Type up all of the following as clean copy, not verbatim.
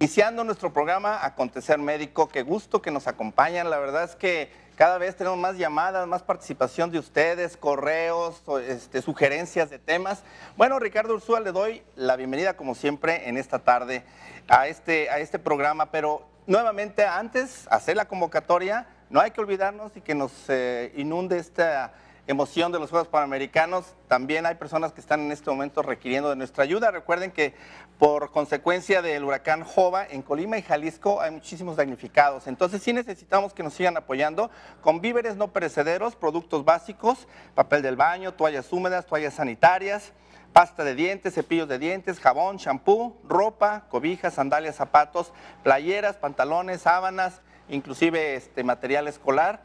Iniciando nuestro programa Acontecer Médico, qué gusto que nos acompañan. La verdad es que cada vez tenemos más llamadas, más participación de ustedes, correos, sugerencias de temas. Bueno, Ricardo Ursúa, le doy la bienvenida como siempre en esta tarde a este programa, pero nuevamente antes, hacer la convocatoria, no hay que olvidarnos y que nos inunde esta emoción de los Juegos Panamericanos. También hay personas que están en este momento requiriendo de nuestra ayuda. Recuerden que por consecuencia del huracán Jova, en Colima y Jalisco hay muchísimos damnificados. Entonces sí necesitamos que nos sigan apoyando con víveres no perecederos, productos básicos, papel del baño, toallas húmedas, toallas sanitarias, pasta de dientes, cepillos de dientes, jabón, champú, ropa, cobijas, sandalias, zapatos, playeras, pantalones, sábanas, inclusive material escolar.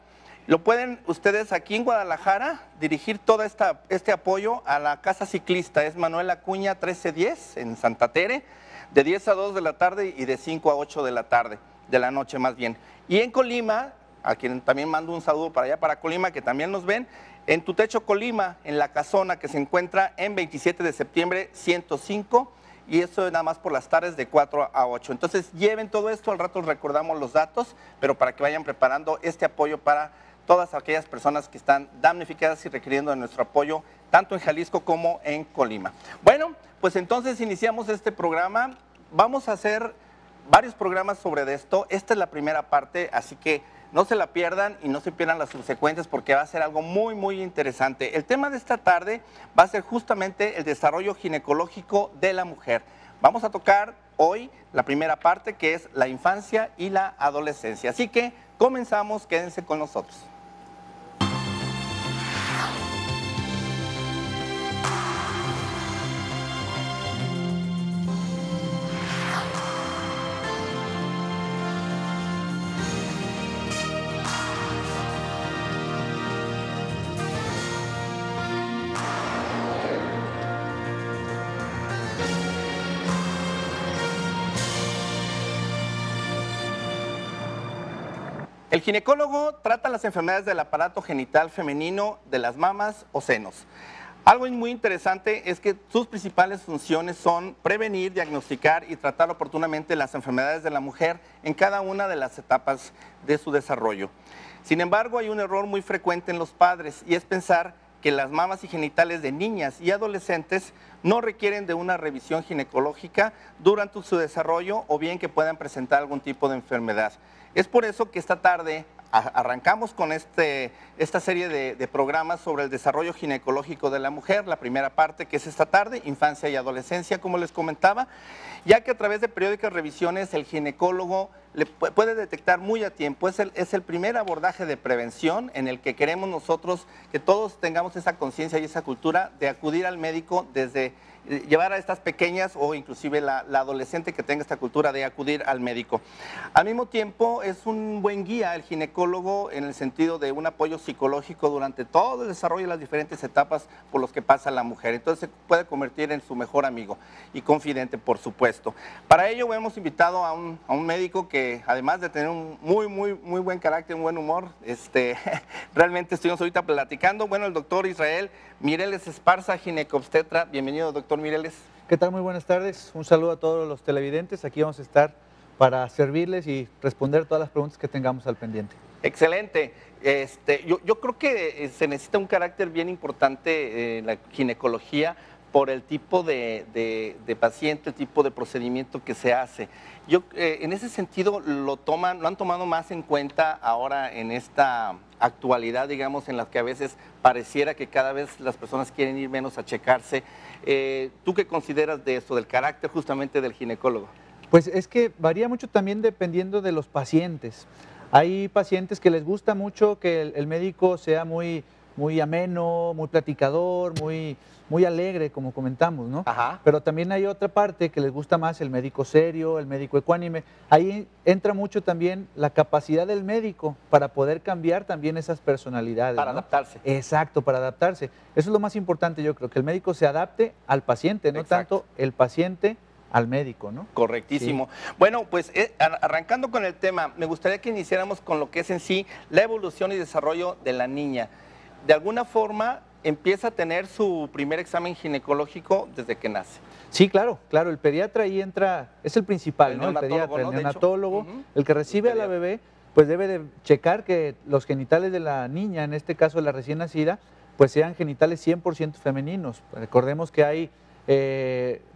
Lo pueden ustedes aquí en Guadalajara dirigir todo este apoyo a la Casa Ciclista. Es Manuel Acuña 1310 en Santa Tere, de 10 a 2 de la tarde y de 5 a 8 de la tarde, de la noche más bien. Y en Colima, a quien también mando un saludo para allá, para Colima, que también nos ven, en Tu Techo Colima, en La Casona, que se encuentra en 27 de septiembre 105, y eso nada más por las tardes de 4 a 8. Entonces lleven todo esto, al rato recordamos los datos, pero para que vayan preparando este apoyo para todas aquellas personas que están damnificadas y requiriendo de nuestro apoyo, tanto en Jalisco como en Colima. Bueno, pues entonces iniciamos este programa. Vamos a hacer varios programas sobre esto. Esta es la primera parte, así que no se la pierdan y no se pierdan las subsecuentes porque va a ser algo muy, muy interesante. El tema de esta tarde va a ser justamente el desarrollo ginecológico de la mujer. Vamos a tocar hoy la primera parte, que es la infancia y la adolescencia. Así que comenzamos, quédense con nosotros. El ginecólogo trata las enfermedades del aparato genital femenino, de las mamas o senos. Algo muy interesante es que sus principales funciones son prevenir, diagnosticar y tratar oportunamente las enfermedades de la mujer en cada una de las etapas de su desarrollo. Sin embargo, hay un error muy frecuente en los padres y es pensar que las mamas y genitales de niñas y adolescentes no requieren de una revisión ginecológica durante su desarrollo o bien que puedan presentar algún tipo de enfermedad. Es por eso que esta tarde arrancamos con esta serie de programas sobre el desarrollo ginecológico de la mujer, la primera parte que es esta tarde, infancia y adolescencia, como les comentaba, ya que a través de periódicas revisiones el ginecólogo puede detectar muy a tiempo, es el primer abordaje de prevención en el que queremos nosotros que todos tengamos esa conciencia y esa cultura de acudir al médico desde llevar a estas pequeñas o inclusive la adolescente que tenga esta cultura de acudir al médico. Al mismo tiempo es un buen guía el ginecólogo en el sentido de un apoyo psicológico durante todo el desarrollo de las diferentes etapas por los que pasa la mujer. Entonces se puede convertir en su mejor amigo y confidente, por supuesto. Para ello hemos invitado a un médico que además de tener un muy buen carácter, un buen humor, realmente estuvimos ahorita platicando. Bueno, el doctor Israel Mireles Esparza, ginecobstetra. Bienvenido, doctor Mireles. ¿Qué tal? Muy buenas tardes. Un saludo a todos los televidentes. Aquí vamos a estar para servirles y responder todas las preguntas que tengamos al pendiente. Excelente. Yo creo que se necesita un carácter bien importante en la ginecología por el tipo de paciente, el tipo de procedimiento que se hace. En ese sentido lo han tomado más en cuenta ahora en esta actualidad, digamos, en la que a veces pareciera que cada vez las personas quieren ir menos a checarse. ¿Tú qué consideras de eso, del carácter justamente del ginecólogo? Pues es que varía mucho también dependiendo de los pacientes. Hay pacientes que les gusta mucho que el médico sea muy ameno, muy platicador, muy alegre, como comentamos, ¿no? Ajá. Pero también hay otra parte que les gusta más el médico serio, el médico ecuánime. Ahí entra mucho también la capacidad del médico para poder cambiar también esas personalidades. Para, ¿no?, adaptarse. Exacto, para adaptarse. Eso es lo más importante, yo creo, que el médico se adapte al paciente, no Exacto. tanto el paciente al médico, ¿no? Correctísimo. Sí. Bueno, pues arrancando con el tema, me gustaría que iniciáramos con lo que es en sí la evolución y desarrollo de la niña. De alguna forma, empieza a tener su primer examen ginecológico desde que nace. Sí, claro, el pediatra ahí entra, es el principal, ¿no? El pediatra, ¿no? el neonatólogo, el que recibe a la pediatra. bebé, pues debe de checar que los genitales de la niña, en este caso la recién nacida, pues sean genitales 100% femeninos. Recordemos que hay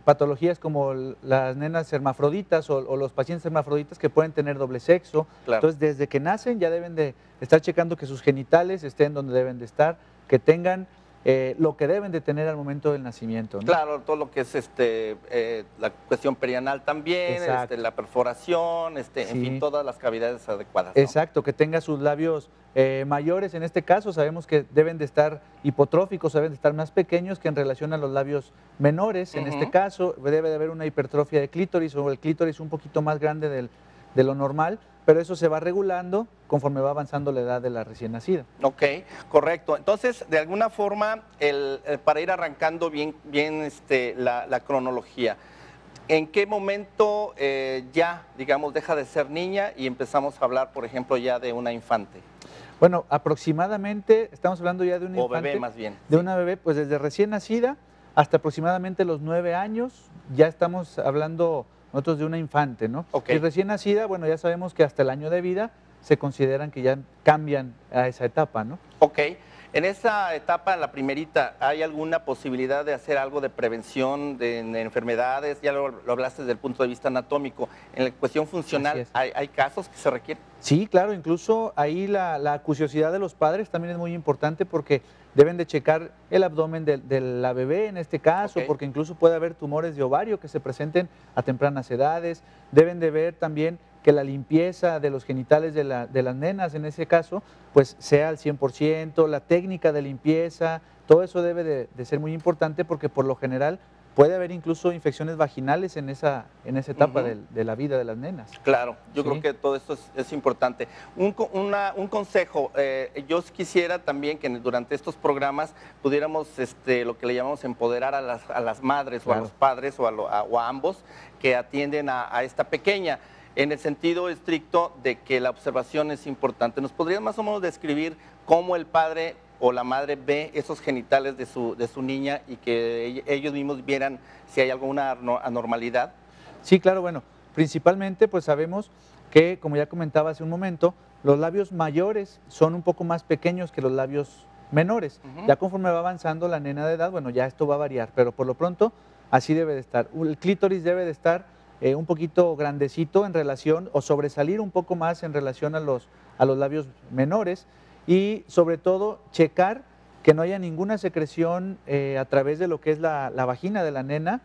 patologías como las nenas hermafroditas o los pacientes hermafroditas que pueden tener doble sexo. Claro. Entonces, desde que nacen ya deben de estar checando que sus genitales estén donde deben de estar, que tengan lo que deben de tener al momento del nacimiento, ¿no? Claro, todo lo que es la cuestión perianal también, la perforación, Sí. en fin, todas las cavidades adecuadas, ¿no? Exacto, que tenga sus labios mayores, en este caso sabemos que deben de estar hipotróficos, deben de estar más pequeños que en relación a los labios menores, en este caso debe de haber una hipertrofia de clítoris o el clítoris un poquito más grande de lo normal, pero eso se va regulando conforme va avanzando la edad de la recién nacida. Ok, correcto. Entonces, de alguna forma, para ir arrancando bien la cronología, ¿en qué momento ya, digamos, deja de ser niña y empezamos a hablar, por ejemplo, ya de una infante? Bueno, aproximadamente, estamos hablando ya de una infante. O bebé más bien. De una bebé, pues desde recién nacida hasta aproximadamente los 9 años, ya estamos hablando nosotros de una infante, ¿no? Okay. Y recién nacida, bueno, ya sabemos que hasta el año de vida se consideran que ya cambian a esa etapa, ¿no? Ok. En esa etapa, la primerita, ¿hay alguna posibilidad de hacer algo de prevención de enfermedades? Ya lo hablaste desde el punto de vista anatómico. En la cuestión funcional, ¿hay casos que se requieren? Sí, claro, incluso ahí la acuciosidad de los padres también es muy importante porque deben de checar el abdomen de la bebé en este caso, porque incluso puede haber tumores de ovario que se presenten a tempranas edades. Deben de ver también que la limpieza de los genitales de las nenas en ese caso, pues sea al 100%, la técnica de limpieza, todo eso debe de ser muy importante porque por lo general puede haber incluso infecciones vaginales en esa etapa de la vida de las nenas. Claro, yo creo que todo esto es importante. Un consejo, yo quisiera también que durante estos programas pudiéramos lo que le llamamos empoderar a las madres o a los padres o a ambos que atienden a esta pequeña, en el sentido estricto de que la observación es importante. ¿Nos podrías más o menos describir cómo el padre o la madre ve esos genitales de su niña y que ellos mismos vieran si hay alguna anormalidad? Sí, claro, bueno, principalmente pues sabemos que, como ya comentaba hace un momento, los labios mayores son un poco más pequeños que los labios menores. Ya conforme va avanzando la nena de edad, bueno, ya esto va a variar, pero por lo pronto así debe de estar. El clítoris debe de estar un poquito grandecito en relación o sobresalir un poco más en relación a los labios menores y sobre todo checar que no haya ninguna secreción a través de lo que es la vagina de la nena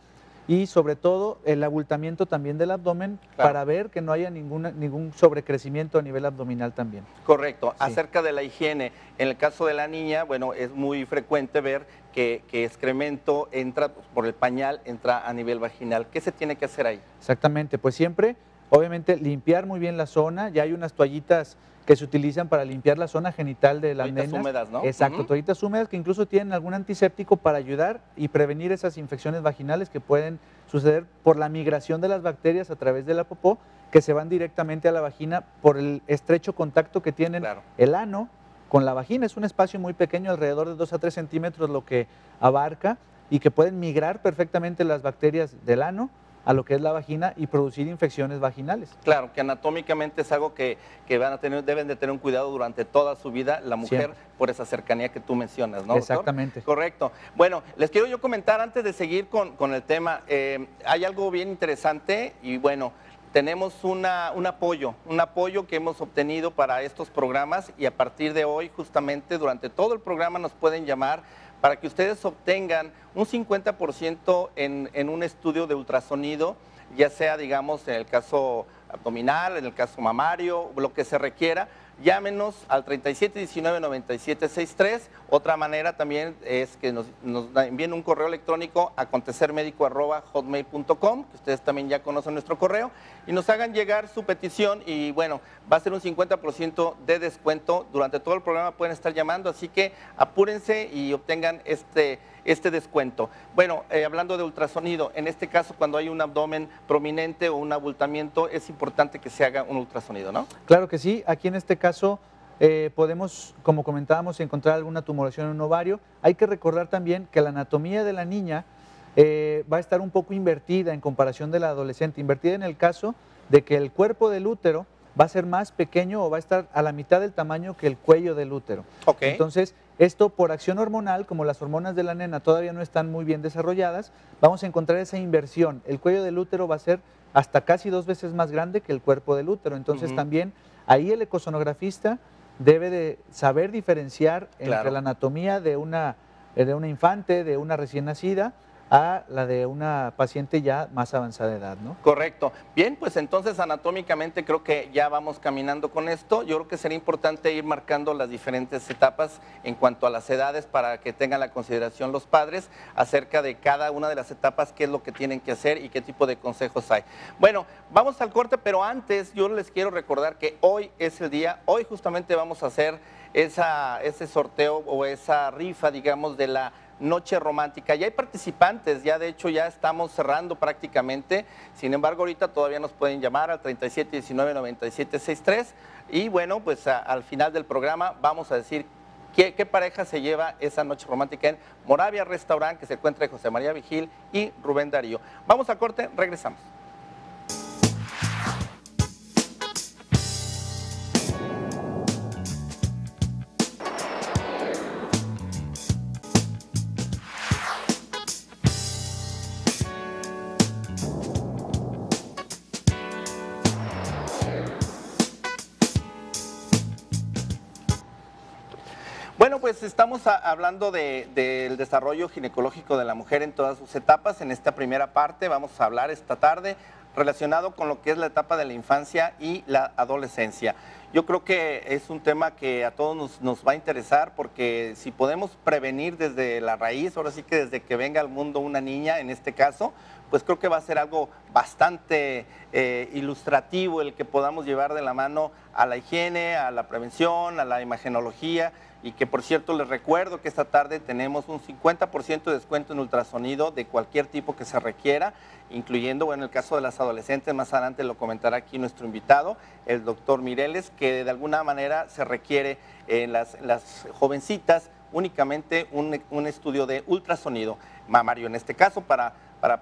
y sobre todo el abultamiento también del abdomen para ver que no haya ningún sobrecrecimiento a nivel abdominal también. Correcto. Sí. Acerca de la higiene, en el caso de la niña, bueno, es muy frecuente ver que excremento entra por el pañal, entra a nivel vaginal. ¿Qué se tiene que hacer ahí? Exactamente, pues siempre, obviamente, limpiar muy bien la zona. Ya hay unas toallitas que se utilizan para limpiar la zona genital de las nenas. Toallitas húmedas, ¿no? Exacto, toallitas húmedas que incluso tienen algún antiséptico para ayudar y prevenir esas infecciones vaginales que pueden suceder por la migración de las bacterias a través de la popó, que se van directamente a la vagina por el estrecho contacto que tienen el ano con la vagina. Es un espacio muy pequeño, alrededor de 2 a 3 centímetros lo que abarca y que pueden migrar perfectamente las bacterias del ano a lo que es la vagina y producir infecciones vaginales. Claro, que anatómicamente es algo que deben de tener un cuidado durante toda su vida la mujer por esa cercanía que tú mencionas, ¿no, doctor? Exactamente. Correcto. Bueno, les quiero yo comentar antes de seguir con el tema, hay algo bien interesante y bueno, tenemos un apoyo que hemos obtenido para estos programas y a partir de hoy, justamente durante todo el programa nos pueden llamar para que ustedes obtengan un 50% en un estudio de ultrasonido, ya sea, digamos, en el caso abdominal, en el caso mamario, lo que se requiera. Llámenos al 3719-9763. Otra manera también es que nos envíen un correo electrónico a acontecermedico@hotmail.com, que ustedes también ya conocen nuestro correo, y nos hagan llegar su petición y bueno, va a ser un 50% de descuento. Durante todo el programa pueden estar llamando, así que apúrense y obtengan este descuento. Bueno, hablando de ultrasonido, en este caso cuando hay un abdomen prominente o un abultamiento, es importante que se haga un ultrasonido, ¿no? Claro que sí, aquí en este caso podemos, como comentábamos, encontrar alguna tumoración en un ovario. Hay que recordar también que la anatomía de la niña va a estar un poco invertida en comparación de la adolescente, invertida en el caso de que el cuerpo del útero va a ser más pequeño o va a estar a la mitad del tamaño que el cuello del útero. Okay. Entonces, esto por acción hormonal, como las hormonas de la nena todavía no están muy bien desarrolladas, vamos a encontrar esa inversión. El cuello del útero va a ser hasta casi 2 veces más grande que el cuerpo del útero. Entonces, también ahí el ecosonografista debe de saber diferenciar entre la anatomía de una infante, de una recién nacida, a la de una paciente ya más avanzada de edad, ¿no? Correcto. Bien, pues entonces anatómicamente creo que ya vamos caminando con esto. Yo creo que sería importante ir marcando las diferentes etapas en cuanto a las edades para que tengan la consideración los padres acerca de cada una de las etapas, qué es lo que tienen que hacer y qué tipo de consejos hay. Bueno, vamos al corte, pero antes yo les quiero recordar que hoy es el día, hoy justamente vamos a hacer ese sorteo o esa rifa, digamos, de la noche romántica. Ya hay participantes, ya de hecho ya estamos cerrando prácticamente, sin embargo ahorita todavía nos pueden llamar al 3719-9763 y bueno, pues al final del programa vamos a decir qué pareja se lleva esa noche romántica en Moravia Restaurant, que se encuentra en José María Vigil y Rubén Darío. Vamos a corte, regresamos. Bueno, pues estamos hablando del desarrollo ginecológico de la mujer en todas sus etapas. En esta primera parte vamos a hablar esta tarde relacionado con lo que es la etapa de la infancia y la adolescencia. Yo creo que es un tema que a todos nos va a interesar porque si podemos prevenir desde la raíz, ahora sí que desde que venga al mundo una niña, en este caso, pues creo que va a ser algo bastante ilustrativo el que podamos llevar de la mano a la higiene, a la prevención, a la imagenología. Y que, por cierto, les recuerdo que esta tarde tenemos un 50% de descuento en ultrasonido de cualquier tipo que se requiera, incluyendo, bueno, el caso de las adolescentes, más adelante lo comentará aquí nuestro invitado, el doctor Mireles, que de alguna manera se requiere en las jovencitas únicamente un estudio de ultrasonido mamario, en este caso, para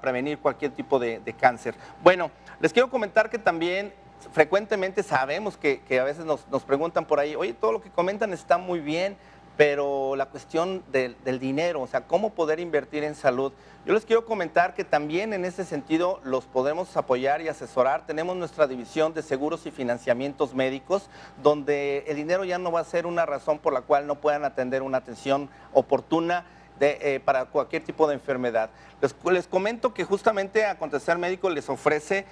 prevenir cualquier tipo de cáncer. Bueno, les quiero comentar que también frecuentemente sabemos que a veces nos preguntan por ahí, oye, todo lo que comentan está muy bien, pero la cuestión del dinero, o sea, cómo poder invertir en salud. Yo les quiero comentar que también en ese sentido los podemos apoyar y asesorar. Tenemos nuestra división de seguros y financiamientos médicos, donde el dinero ya no va a ser una razón por la cual no puedan atender una atención oportuna para cualquier tipo de enfermedad. Les comento que justamente Acontecer Médico les ofrece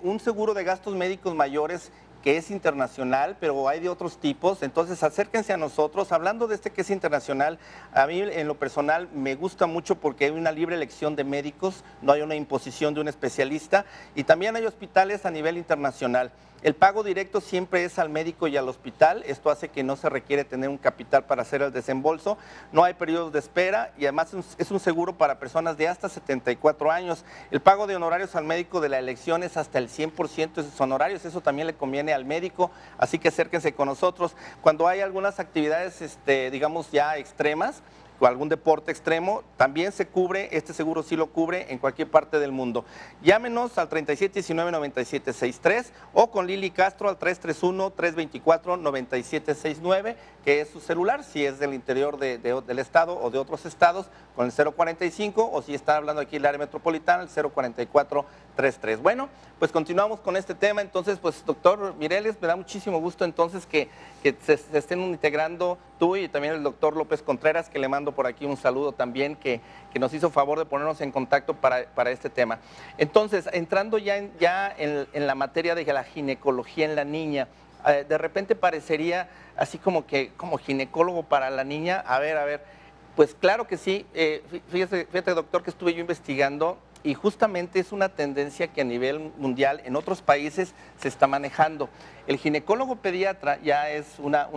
un seguro de gastos médicos mayores que es internacional, pero hay de otros tipos, entonces acérquense a nosotros. Hablando de este que es internacional, a mí en lo personal me gusta mucho porque hay una libre elección de médicos, no hay una imposición de un especialista y también hay hospitales a nivel internacional. El pago directo siempre es al médico y al hospital, esto hace que no se requiere tener un capital para hacer el desembolso, no hay periodos de espera y además es un seguro para personas de hasta 74 años. El pago de honorarios al médico de la elección es hasta el 100% de sus honorarios, eso también le conviene al médico, así que acérquense con nosotros. Cuando hay algunas actividades, digamos ya extremas, o algún deporte extremo, también se cubre, este seguro sí lo cubre en cualquier parte del mundo. Llámenos al 3719-9763 o con Lili Castro al 331-324-9769, que es su celular, si es del interior del estado o de otros estados, con el 045, o si está hablando aquí el área metropolitana, el 04433. Bueno, pues continuamos con este tema. Entonces, pues doctor Mireles, me da muchísimo gusto entonces que se estén integrando tú y también el doctor López Contreras, que le mando por aquí un saludo también, que nos hizo favor de ponernos en contacto para este tema. Entonces, entrando ya en la materia de la ginecología en la niña, de repente parecería así como ginecólogo para la niña. A ver, pues claro que sí. Fíjate, doctor, que estuve yo investigando y justamente es una tendencia que a nivel mundial en otros países se está manejando. El ginecólogo pediatra ya es una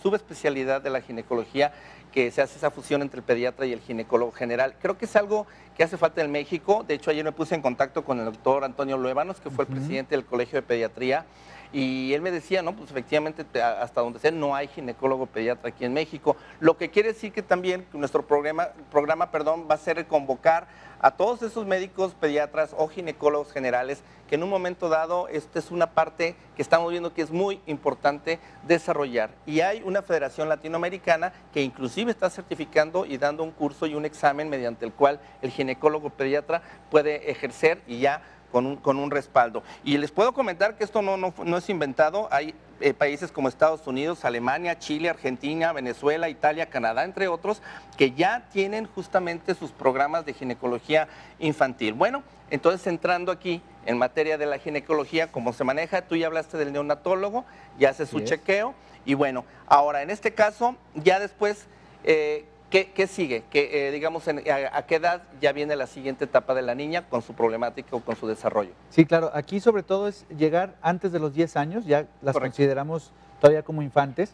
subespecialidad de la ginecología, que se hace esa fusión entre el pediatra y el ginecólogo general. Creo que es algo que hace falta en México. De hecho, ayer me puse en contacto con el doctor Antonio Luébanos, que fue el presidente del Colegio de Pediatría. Y él me decía, no, pues efectivamente hasta donde sé no hay ginecólogo pediatra aquí en México, lo que quiere decir que también nuestro programa va a ser convocar a todos esos médicos pediatras o ginecólogos generales que en un momento dado esta es una parte que estamos viendo que es muy importante desarrollar. Y hay una federación latinoamericana que inclusive está certificando y dando un curso y un examen mediante el cual el ginecólogo pediatra puede ejercer y ya con un respaldo. Y les puedo comentar que esto no es inventado, hay países como Estados Unidos, Alemania, Chile, Argentina, Venezuela, Italia, Canadá, entre otros, que ya tienen justamente sus programas de ginecología infantil. Bueno, entonces entrando aquí en materia de la ginecología, cómo se maneja, tú ya hablaste del neonatólogo, ya hace su chequeo, y bueno, ahora en este caso, ya después, ¿qué sigue? Digamos, ¿a qué edad ya viene la siguiente etapa de la niña con su problemática o con su desarrollo? Sí, claro. Aquí sobre todo es llegar antes de los 10 años, ya las consideramos todavía como infantes.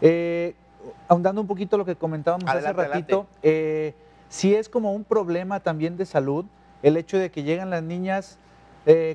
Okay. Ahondando un poquito lo que comentábamos hace ratito, sí es como un problema también de salud el hecho de que llegan las niñas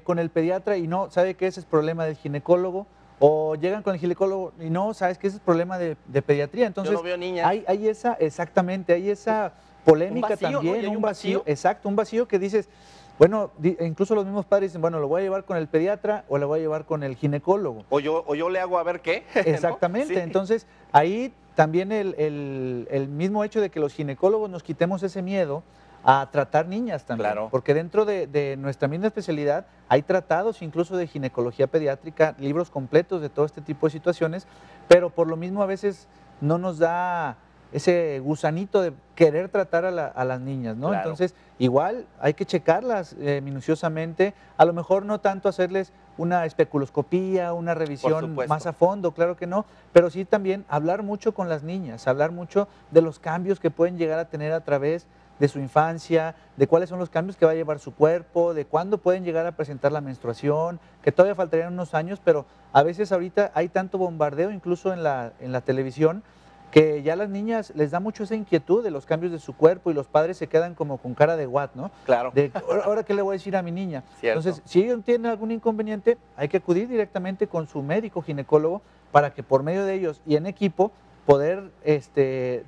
con el pediatra y no sabe que ese es problema del ginecólogo, o llegan con el ginecólogo y no, sabes que ese es problema de pediatría. Entonces, yo no veo niñas. Hay esa, exactamente, hay esa polémica vacío, también, ¿no? un vacío, exacto, un vacío que dices, bueno, incluso los mismos padres dicen, bueno, ¿lo voy a llevar con el pediatra o lo voy a llevar con el ginecólogo? O yo le hago a ver qué. Exactamente, ¿no? Sí. Entonces ahí también el mismo hecho de que los ginecólogos nos quitemos ese miedo a tratar niñas también, claro. Porque dentro de nuestra misma especialidad hay tratados incluso de ginecología pediátrica, libros completos de todo este tipo de situaciones, pero por lo mismo a veces no nos da ese gusanito de querer tratar a las niñas, ¿no? Claro. Entonces, igual hay que checarlas minuciosamente, a lo mejor no tanto hacerles una especuloscopía, una revisión más a fondo, claro que no, pero sí también hablar mucho con las niñas, hablar mucho de los cambios que pueden llegar a tener a través de su infancia, de cuáles son los cambios que va a llevar su cuerpo, de cuándo pueden llegar a presentar la menstruación, que todavía faltarían unos años, pero a veces ahorita hay tanto bombardeo incluso en la televisión, que ya a las niñas les da mucho esa inquietud de los cambios de su cuerpo y los padres se quedan como con cara de what, ¿no? Claro. De, ¿ahora qué le voy a decir a mi niña? Cierto. Entonces, si ellos tienen algún inconveniente, hay que acudir directamente con su médico ginecólogo para que por medio de ellos y en equipo poder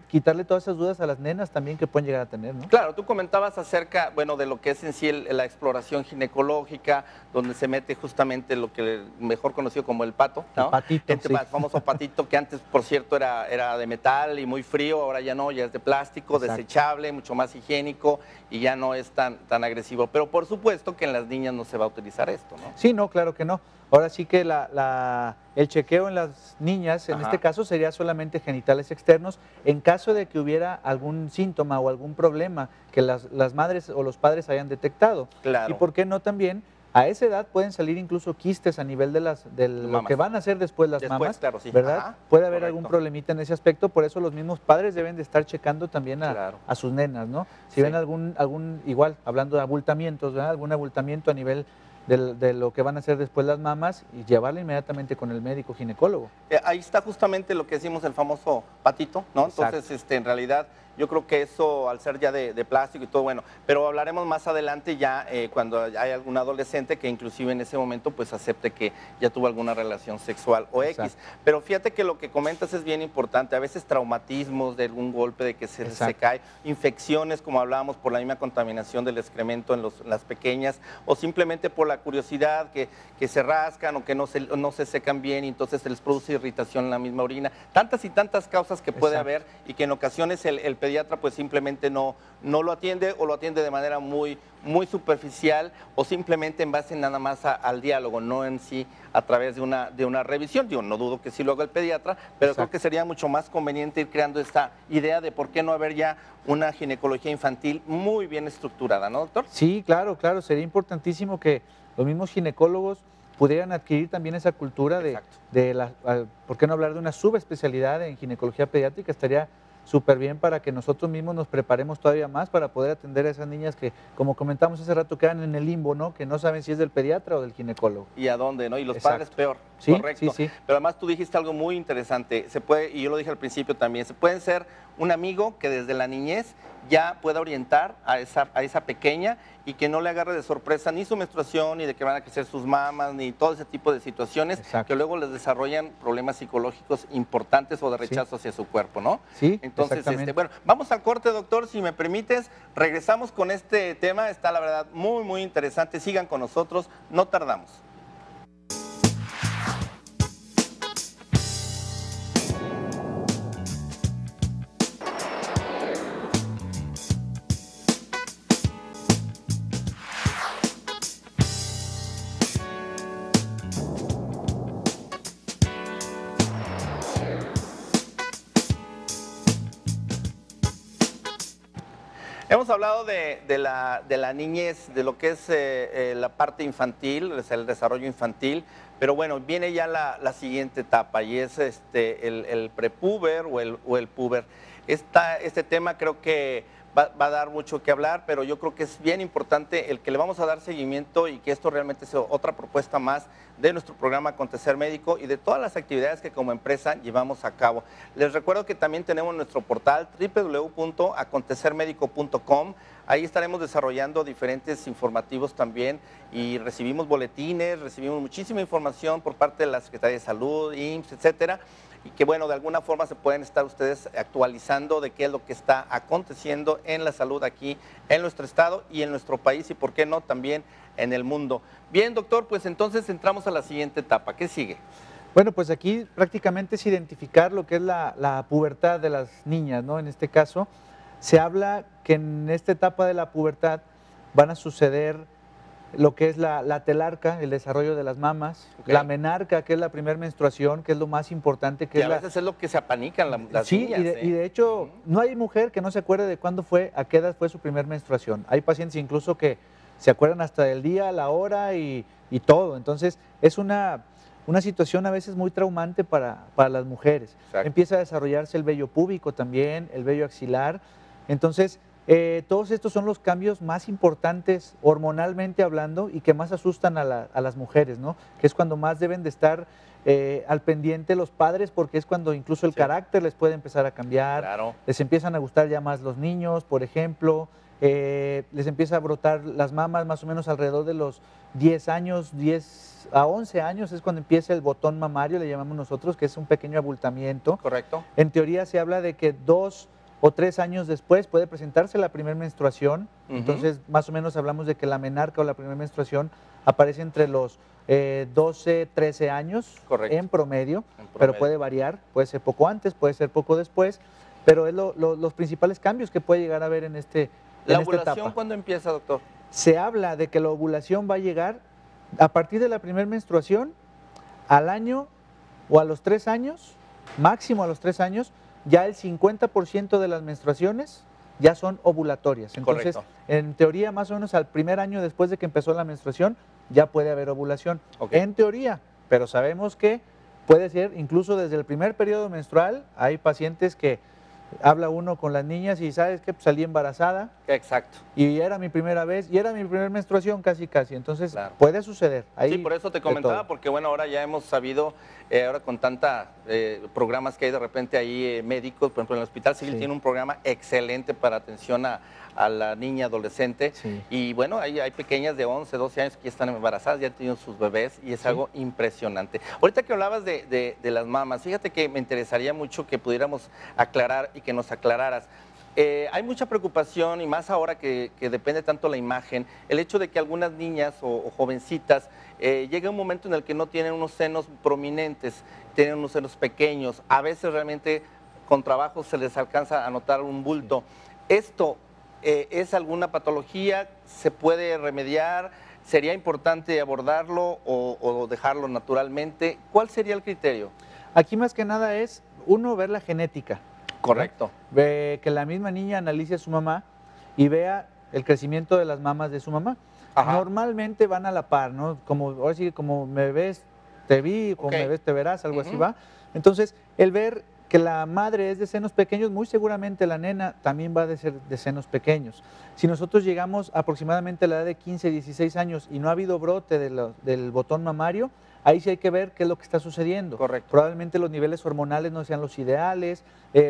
quitarle todas esas dudas a las nenas también que pueden llegar a tener, ¿no? Claro, tú comentabas acerca, bueno, de lo que es en sí la exploración ginecológica, donde se mete justamente lo que mejor conocido como el pato, ¿no? El patito, sí. Famoso patito que antes, por cierto, era de metal y muy frío, ahora ya no, ya es de plástico, exacto, desechable, mucho más higiénico y ya no es tan agresivo. Pero por supuesto que en las niñas no se va a utilizar esto, ¿no? Sí, no, claro que no. Ahora sí que el chequeo en las niñas, en este caso, sería solamente genitales externos, en caso de que hubiera algún síntoma o algún problema que las madres o los padres hayan detectado. Claro. Y por qué no también, a esa edad pueden salir incluso quistes a nivel de lo que van a hacer después las mamas, claro, sí. ¿verdad? Ajá, puede haber algún problemita en ese aspecto, por eso los mismos padres deben de estar checando también a sus nenas, ¿no? Si ven algún, igual, hablando de abultamientos, ¿verdad? Algún abultamiento a nivel de lo que van a hacer después las mamás y llevarla inmediatamente con el médico ginecólogo. Ahí está justamente lo que decimos el famoso patito, ¿no? Exacto. Entonces, en realidad, yo creo que eso, al ser ya de plástico y todo, bueno, pero hablaremos más adelante ya cuando hay algún adolescente que inclusive en ese momento pues acepte que ya tuvo alguna relación sexual o X. Exacto. Pero fíjate que lo que comentas es bien importante, a veces traumatismos de algún golpe, de que se cae, infecciones como hablábamos por la misma contaminación del excremento en las pequeñas o simplemente por la curiosidad que se rascan o que no se secan bien y entonces se les produce irritación en la misma orina, tantas y tantas causas que puede haber y que en ocasiones el pediatra pues simplemente no lo atiende o lo atiende de manera muy superficial o simplemente en base nada más al diálogo, no en sí a través de una revisión. Yo no dudo que sí lo haga el pediatra, pero creo que sería mucho más conveniente ir creando esta idea de por qué no haber ya una ginecología infantil muy bien estructurada, ¿no, doctor? Sí, claro, sería importantísimo que los mismos ginecólogos pudieran adquirir también esa cultura ¿por qué no hablar de una subespecialidad en ginecología pediátrica? Estaría súper bien para que nosotros mismos nos preparemos todavía más para poder atender a esas niñas que, como comentamos hace rato, quedan en el limbo, ¿no? Que no saben si es del pediatra o del ginecólogo. ¿Y a dónde, no? Y los Exacto. padres peor. Sí, Correcto. sí. Pero además tú dijiste algo muy interesante. Se puede, y yo lo dije al principio también, se pueden ser un amigo que desde la niñez ya pueda orientar a esa pequeña y que no le agarre de sorpresa ni su menstruación, ni de que van a crecer sus mamas, ni todo ese tipo de situaciones. Exacto. Que luego les desarrollan problemas psicológicos importantes o de rechazo hacia su cuerpo, ¿no? Sí, entonces, exactamente. bueno, vamos al corte, doctor, si me permites, regresamos con este tema, está la verdad muy, muy interesante, sigan con nosotros, no tardamos. Hemos hablado de la niñez, de lo que es la parte infantil, es el desarrollo infantil, pero bueno, viene ya la siguiente etapa y es el prepúber o el puber. Este tema creo que va a dar mucho que hablar, pero yo creo que es bien importante el que le vamos a dar seguimiento y que esto realmente sea otra propuesta más de nuestro programa Acontecer Médico y de todas las actividades que como empresa llevamos a cabo. Les recuerdo que también tenemos nuestro portal www.acontecermedico.com. Ahí estaremos desarrollando diferentes informativos también y recibimos boletines, recibimos muchísima información por parte de la Secretaría de Salud, IMSS, etcétera. Y que bueno, de alguna forma se pueden estar ustedes actualizando de qué es lo que está aconteciendo en la salud aquí en nuestro estado y en nuestro país y por qué no también en el mundo. Bien, doctor, pues entonces entramos a la siguiente etapa. ¿Qué sigue? Bueno, pues aquí prácticamente es identificar lo que es la pubertad de las niñas, ¿no? En este caso, se habla que en esta etapa de la pubertad van a suceder lo que es la telarca, el desarrollo de las mamas, Okay. la menarca, que es la primera menstruación, que es lo más importante. Que y a veces es lo que se apanican las sí, niñas. y de hecho, no hay mujer que no se acuerde de cuándo fue, a qué edad fue su primera menstruación. Hay pacientes incluso que se acuerdan hasta del día, la hora y todo. Entonces, es una situación a veces muy traumante para las mujeres. Exacto. Empieza a desarrollarse el vello púbico también, el vello axilar. Entonces, todos estos son los cambios más importantes hormonalmente hablando y que más asustan a las mujeres, ¿no? Que es cuando más deben de estar al pendiente los padres, porque es cuando incluso el carácter les puede empezar a cambiar, Claro. les empiezan a gustar ya más los niños, por ejemplo, les empieza a brotar las mamas más o menos alrededor de los 10 años, 10 a 11 años es cuando empieza el botón mamario, le llamamos nosotros, que es un pequeño abultamiento. Correcto. En teoría se habla de que 2 o 3 años después puede presentarse la primera menstruación. Entonces, más o menos hablamos de que la menarca o la primera menstruación aparece entre los 12, 13 años. Correcto. En promedio, pero puede variar, puede ser poco antes, puede ser poco después, pero es los principales cambios que puede llegar a haber en esta ¿La ovulación etapa. cuándo empieza, doctor? Se habla de que la ovulación va a llegar a partir de la primera menstruación, al año o a los 3 años, máximo a los 3 años, ya el 50% de las menstruaciones ya son ovulatorias. Entonces, Correcto. en teoría, más o menos al primer año después de que empezó la menstruación, ya puede haber ovulación. Okay. En teoría, pero sabemos que puede ser incluso desde el primer periodo menstrual. Hay pacientes que habla uno con las niñas y ¿sabes qué? Pues salí embarazada. Exacto. Y era mi primera vez, y era mi primera menstruación casi. Entonces, Claro. puede suceder. Ahí Sí, por eso te de comentaba, todo. porque bueno, ahora ya hemos sabido, ahora con tanta programas que hay de repente ahí médicos, por ejemplo en el Hospital Civil Sí. tiene un programa excelente para atención a la niña adolescente. Sí. Y bueno, hay pequeñas de 11, 12 años que ya están embarazadas, ya han tenido sus bebés y es algo impresionante. Ahorita que hablabas de las mamas, fíjate que me interesaría mucho que pudiéramos aclarar y que nos aclararas. Hay mucha preocupación y más ahora que depende tanto la imagen, el hecho de que algunas niñas o jovencitas llegue un momento en el que no tienen unos senos prominentes, tienen unos senos pequeños, a veces realmente con trabajo se les alcanza a notar un bulto. ¿Esto es alguna patología? ¿Se puede remediar? ¿Sería importante abordarlo o dejarlo naturalmente? ¿Cuál sería el criterio? Aquí más que nada es, uno, ver la genética. Correcto. Ve que la misma niña analice a su mamá y vea el crecimiento de las mamas de su mamá. Ajá. Normalmente van a la par, ¿no? Como, ahora sí, como me ves, te vi, como Ok. me ves, te verás, algo así va. Entonces, el ver que la madre es de senos pequeños, muy seguramente la nena también va a ser de senos pequeños. Si nosotros llegamos aproximadamente a la edad de 15, 16 años y no ha habido brote del botón mamario, ahí sí hay que ver qué es lo que está sucediendo. Correcto. Probablemente los niveles hormonales no sean los ideales,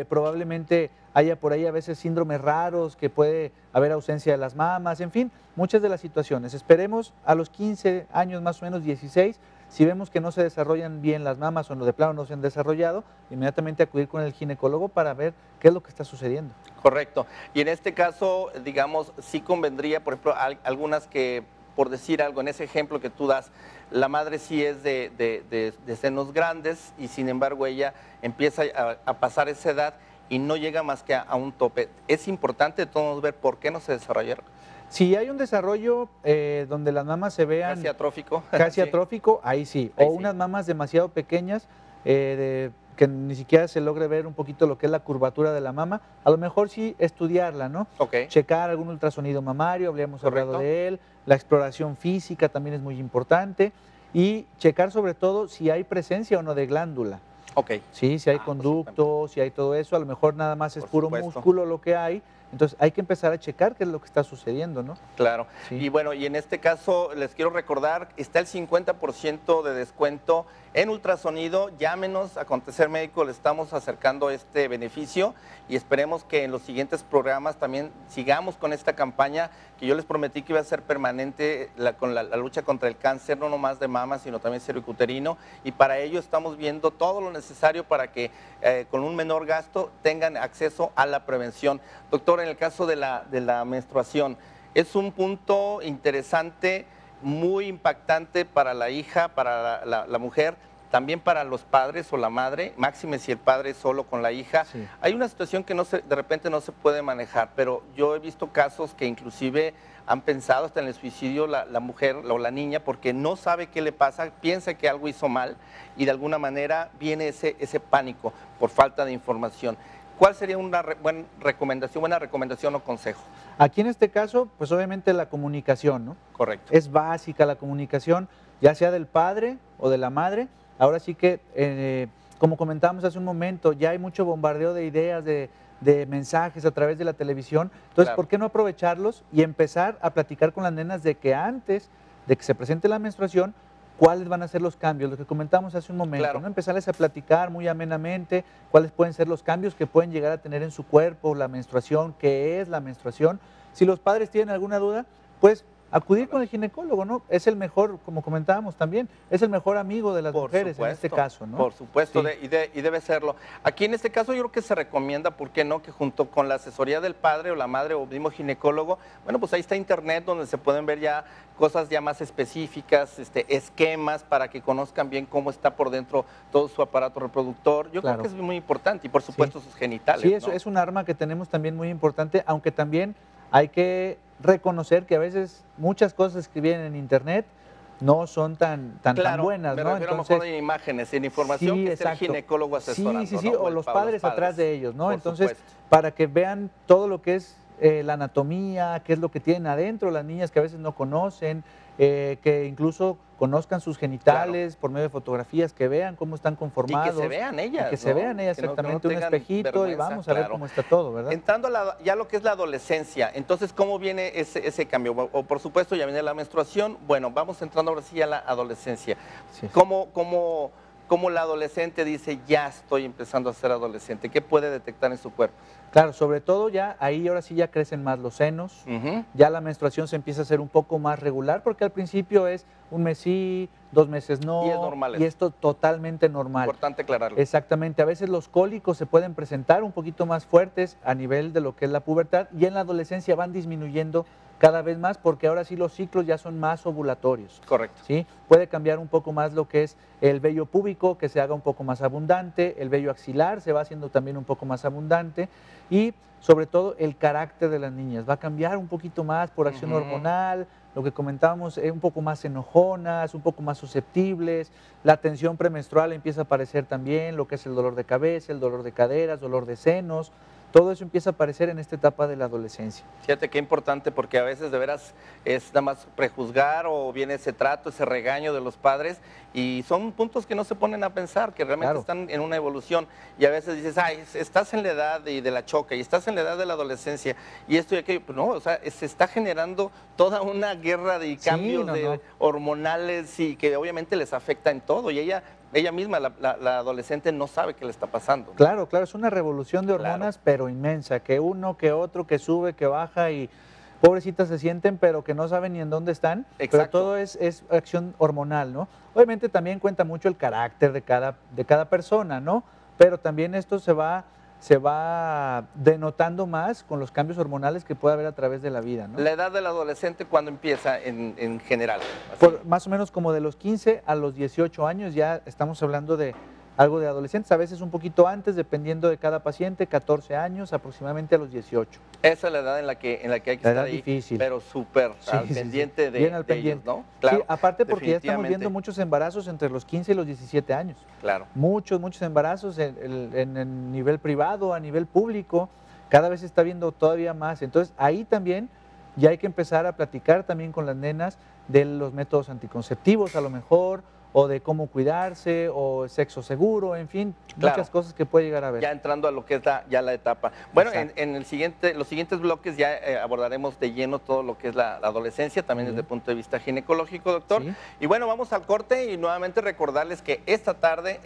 probablemente haya por ahí a veces síndromes raros, que puede haber ausencia de las mamas, en fin, muchas de las situaciones. Esperemos a los 15 años, más o menos 16, si vemos que no se desarrollan bien las mamas o de plano no se han desarrollado, inmediatamente acudir con el ginecólogo para ver qué es lo que está sucediendo. Correcto. Y en este caso, digamos, sí convendría, por ejemplo, algunas que, por decir algo, en ese ejemplo que tú das, la madre sí es de senos grandes y sin embargo ella empieza a pasar esa edad y no llega más que a un tope. Es importante de todos modos ver por qué no se desarrollaron. Si hay un desarrollo donde las mamas se vean Casi atrófico. casi Sí. atrófico, ahí sí. Ahí O sí. unas mamas demasiado pequeñas que ni siquiera se logre ver un poquito lo que es la curvatura de la mama. A lo mejor sí estudiarla, ¿no? Ok. Checar algún ultrasonido mamario, habíamos hablado Correcto. de él. La exploración física también es muy importante. Y checar sobre todo si hay presencia o no de glándula. Ok. Sí, si hay Ah, pues, conductos, si hay todo eso, a lo mejor nada más es Por puro supuesto. músculo lo que hay. Entonces hay que empezar a checar qué es lo que está sucediendo, ¿no? Claro. Sí. Y bueno, y en este caso les quiero recordar, está el 50% de descuento en ultrasonido. Llámenos a Acontecer Médico, le estamos acercando este beneficio y esperemos que en los siguientes programas también sigamos con esta campaña que yo les prometí que iba a ser permanente con la lucha contra el cáncer, no nomás de mama, sino también cervicuterino. Y para ello estamos viendo todo lo necesario para que con un menor gasto tengan acceso a la prevención. Doctor, en el caso de la menstruación, es un punto interesante, muy impactante para la hija, para la mujer, también para los padres o la madre, máxime si el padre es solo con la hija. Sí. Hay una situación que de repente no se puede manejar, pero yo he visto casos que inclusive han pensado hasta en el suicidio la mujer o la niña porque no sabe qué le pasa, piensa que algo hizo mal y de alguna manera viene ese pánico por falta de información. ¿Cuál sería una buena recomendación o consejo? Aquí en este caso, pues obviamente la comunicación, ¿no? Correcto. Es básica la comunicación, ya sea del padre o de la madre. Ahora sí que, como comentábamos hace un momento, ya hay mucho bombardeo de ideas, de mensajes a través de la televisión. Entonces, Claro. ¿por qué no aprovecharlos y empezar a platicar con las nenas de que antes de que se presente la menstruación, cuáles van a ser los cambios? Lo que comentamos hace un momento, Claro. ¿no? Empezarles a platicar muy amenamente cuáles pueden ser los cambios que pueden llegar a tener en su cuerpo, la menstruación, qué es la menstruación. Si los padres tienen alguna duda, pues acudir con el ginecólogo, ¿no? Es el mejor, como comentábamos también, es el mejor amigo de las mujeres en este caso, ¿no? Por supuesto, Sí. y debe serlo. Aquí en este caso yo creo que se recomienda, ¿por qué no?, que junto con la asesoría del padre o la madre o mismo ginecólogo, bueno, pues ahí está internet donde se pueden ver ya cosas ya más específicas, esquemas para que conozcan bien cómo está por dentro todo su aparato reproductor. Yo Claro. creo que es muy importante y por supuesto sus genitales. Sí, eso ¿no? es un arma que tenemos también muy importante, aunque también hay que reconocer que a veces muchas cosas que vienen en internet no son tan Claro, buenas, me ¿no? refiero a lo mejor en imágenes, en información sí, que esté el exacto. ginecólogo asesorando. Sí, ¿no? o los padres atrás de ellos, ¿no? Por Entonces, supuesto. para que vean todo lo que es la anatomía, qué es lo que tienen adentro las niñas que a veces no conocen, que incluso conozcan sus genitales por medio de fotografías, que vean cómo están conformados. Y que se vean ellas. Y que se ¿no? vean ellas, Que no exactamente, un tengan espejito y vergüenza, vamos a ver claro. cómo está todo, ¿verdad? Entrando a ya lo que es la adolescencia, entonces, ¿cómo viene ese cambio? O por supuesto, ya viene la menstruación. Bueno, vamos entrando ahora sí a la adolescencia. Sí. ¿Cómo la adolescente dice, ya estoy empezando a ser adolescente? ¿Qué puede detectar en su cuerpo? Claro, sobre todo ya ahí ahora sí ya crecen más los senos, Ujú. ya la menstruación se empieza a hacer un poco más regular, porque al principio es un mes sí, 2 meses no, Y es normal y eso. esto totalmente normal. Importante aclararlo. Exactamente, a veces los cólicos se pueden presentar un poquito más fuertes a nivel de lo que es la pubertad y en la adolescencia van disminuyendo cada vez más porque ahora sí los ciclos ya son más ovulatorios. Correcto. ¿Sí? Puede cambiar un poco más lo que es el vello púbico, que se haga un poco más abundante, el vello axilar se va haciendo también un poco más abundante y sobre todo el carácter de las niñas va a cambiar un poquito más por acción Ujú. hormonal, lo que comentábamos, un poco más enojonas, un poco más susceptibles, la tensión premenstrual empieza a aparecer también, lo que es el dolor de cabeza, el dolor de caderas, dolor de senos, todo eso empieza a aparecer en esta etapa de la adolescencia. Fíjate qué importante, porque a veces de veras es nada más prejuzgar o viene ese trato, ese regaño de los padres, y son puntos que no se ponen a pensar, que realmente Claro. están en una evolución, y a veces dices, ay, estás en la edad de la choca, y estás en la edad de la adolescencia, y esto y aquello, pues no, o sea, se está generando toda una guerra de cambios no. hormonales y que obviamente les afecta en todo, y ella misma, la adolescente, no sabe qué le está pasando. Claro, claro, es una revolución de Claro. hormonas, pero inmensa, que uno, que otro, que sube, que baja y pobrecitas se sienten, pero que no saben ni en dónde están. Pero Exacto. todo es acción hormonal, ¿no? Obviamente también cuenta mucho el carácter de cada persona, ¿no? Pero también esto se va denotando más con los cambios hormonales que puede haber a través de la vida, ¿no? La edad del adolescente, ¿cuándo empieza en general? Así. Más o menos como de los 15 a los 18 años ya estamos hablando de algo de adolescentes, a veces un poquito antes, dependiendo de cada paciente, 14 años, aproximadamente a los 18. Esa es la edad en la que hay que La estar edad ahí, difícil. pero súper Sí, al sí, sí. pendiente Bien al de pendiente. ellos, ¿no? Sí, aparte porque ya estamos definitivamente. viendo muchos embarazos entre los 15 y los 17 años. Claro. Muchos embarazos en el nivel privado, a nivel público, cada vez se está viendo todavía más. Entonces ahí también ya hay que empezar a platicar también con las nenas de los métodos anticonceptivos a lo mejor, o de cómo cuidarse, o sexo seguro, en fin, Claro. muchas cosas que puede llegar a ver. Ya entrando a lo que es ya la etapa. Bueno, Exacto. los siguientes bloques ya abordaremos de lleno todo lo que es la adolescencia, también Bien. desde el punto de vista ginecológico, doctor. Sí. Y bueno, vamos al corte y nuevamente recordarles que esta tarde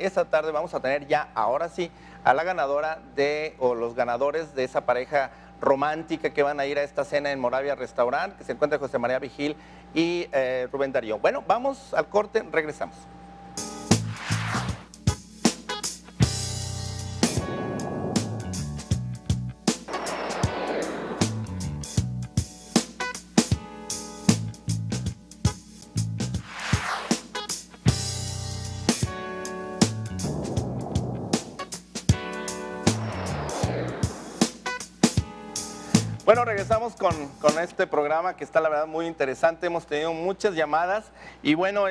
vamos a tener ya, ahora sí, a la ganadora o los ganadores de esa pareja romántica que van a ir a esta cena en Moravia Restaurant, que se encuentra José María Vigil y Rubén Darío. Bueno, vamos al corte, regresamos. Bueno, regresamos con este programa que está la verdad muy interesante. Hemos tenido muchas llamadas y bueno,